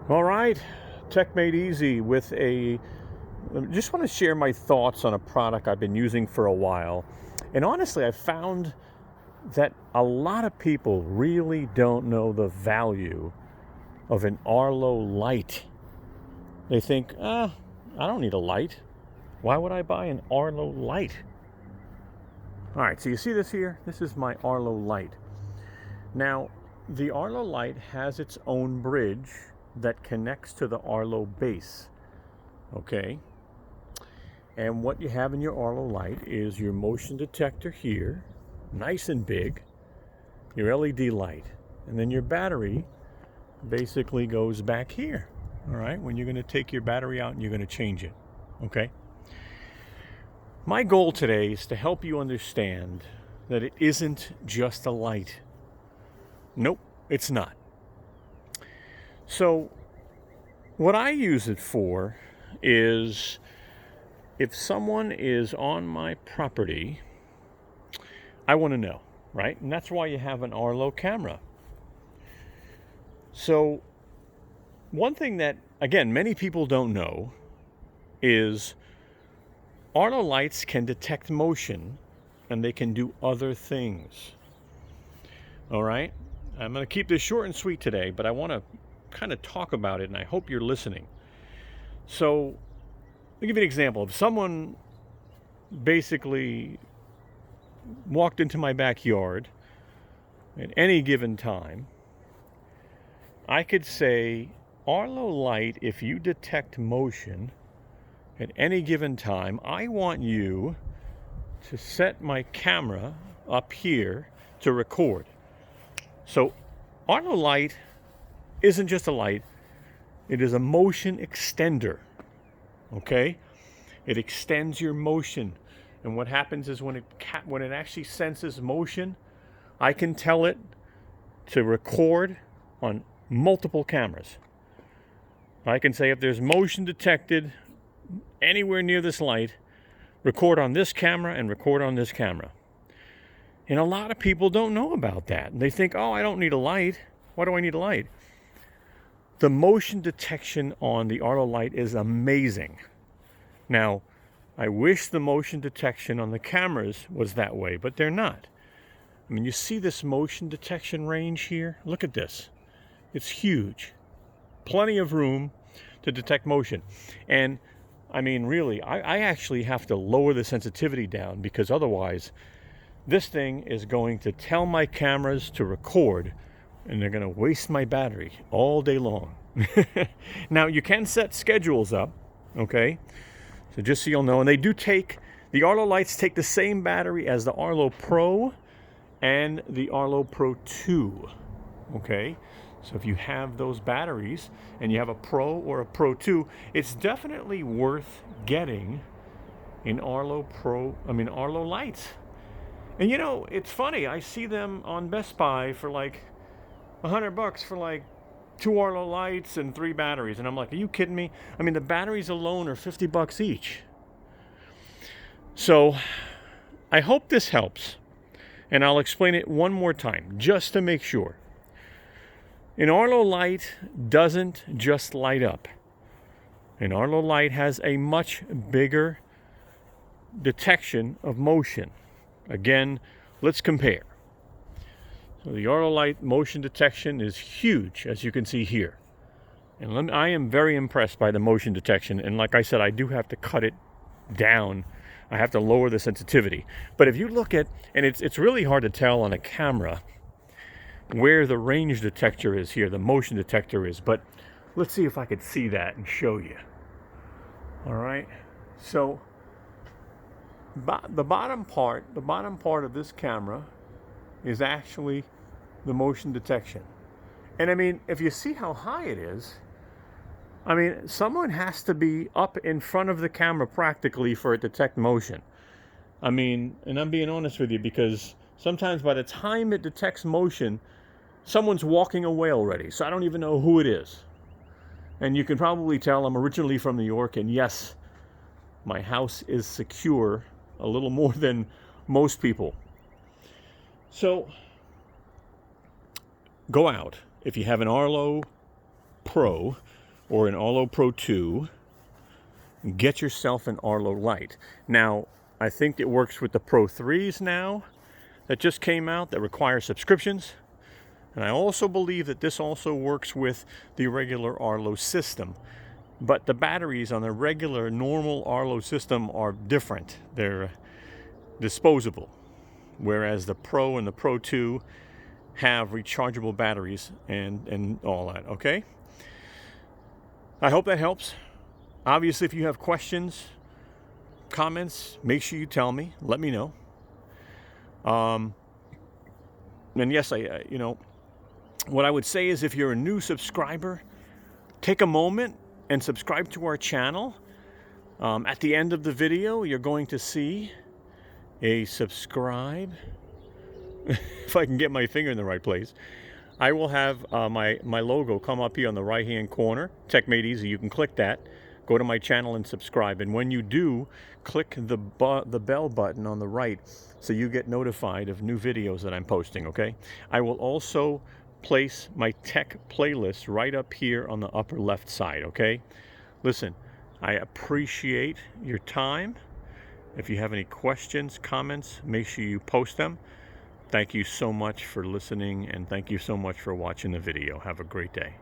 All right, Tech Made Easy with just want to share my thoughts on a product I've been using for a while. And honestly, I found that a lot of people really don't know the value of an Arlo light. They think, I don't need a light. Why would I buy an Arlo light? All right, so you see this here? This is my Arlo light. Now, the Arlo light has its own bridge that connects to the Arlo base, okay? And what you have in your Arlo light is your motion detector here, nice and big, your LED light, and then your battery basically goes back here, all right? When you're gonna take your battery out and you're gonna change it, okay? My goal today is to help you understand that it isn't just a light. Nope, it's not. So what I use it for is if someone is on my property, I want to know, right? And that's why you have an Arlo camera. So one thing that, again, many people don't know is Arlo lights can detect motion and they can do other things. All right? I'm going to keep this short and sweet today, but I want to kind of talk about it, and I hope you're listening. So, I'll give you an example. If someone basically walked into my backyard at any given time, I could say, Arlo light, if you detect motion at any given time, I want you to set my camera up here to record. So, Arlo light isn't just a light, it is a motion extender, okay? It extends your motion. And what happens is when it actually senses motion, I can tell it to record on multiple cameras. I can say if there's motion detected anywhere near this light, record on this camera and record on this camera. And a lot of people don't know about that. And they think, oh, I don't need a light. Why do I need a light? The motion detection on the Arlo light is amazing. Now, I wish the motion detection on the cameras was that way, but they're not. I mean, you see this motion detection range here? Look at this. It's huge. Plenty of room to detect motion. And, I mean, really, I actually have to lower the sensitivity down because otherwise, this thing is going to tell my cameras to record and they're going to waste my battery all day long. Now, you can set schedules up, okay? So just so you'll know, and the Arlo lights take the same battery as the Arlo Pro and the Arlo Pro 2, okay? So if you have those batteries and you have a Pro or a Pro 2, it's definitely worth getting an Arlo lights. And you know, it's funny, I see them on Best Buy for like $100 for like 2 Arlo lights and 3 batteries. And I'm like, are you kidding me? I mean, the batteries alone are $50 each. So I hope this helps. And I'll explain it one more time, just to make sure. An Arlo light doesn't just light up. An Arlo light has a much bigger detection of motion. Again, let's compare. So the Arlo light motion detection is huge, as you can see here. And I am very impressed by the motion detection. And like I said, I do have to cut it down. I have to lower the sensitivity. But if you look at, and it's really hard to tell on a camera where the range detector is here, the motion detector is. But let's see if I could see that and show you. All right. So the bottom part of this camera is actually the motion detection. And I mean, if you see how high it is, I mean, someone has to be up in front of the camera practically for it to detect motion. I mean, and I'm being honest with you because sometimes by the time it detects motion, someone's walking away already. So I don't even know who it is. And you can probably tell I'm originally from New York, and yes, my house is secure a little more than most people. So go out. If you have an Arlo Pro or an Arlo Pro 2, get yourself an Arlo Lite. Now, I think it works with the Pro 3s now that just came out that require subscriptions. And I also believe that this also works with the regular Arlo system. But the batteries on the regular, normal Arlo system are different. They're disposable. Whereas the Pro and the Pro 2 have rechargeable batteries and all that, okay? I hope that helps. Obviously, if you have questions, comments, make sure you tell me. Let me know. And yes, what I would say is if you're a new subscriber, take a moment and subscribe to our channel. At the end of the video, you're going to see a subscribe. If I can get my finger in the right place, I will have my logo come up here on the right-hand corner. Tech Made Easy. You can click that. Go to my channel and subscribe. And when you do, click the bell button on the right so you get notified of new videos that I'm posting, okay? I will also place my tech playlist right up here on the upper left side, okay? Listen, I appreciate your time. If you have any questions, comments, make sure you post them. Thank you so much for listening, and thank you so much for watching the video. Have a great day.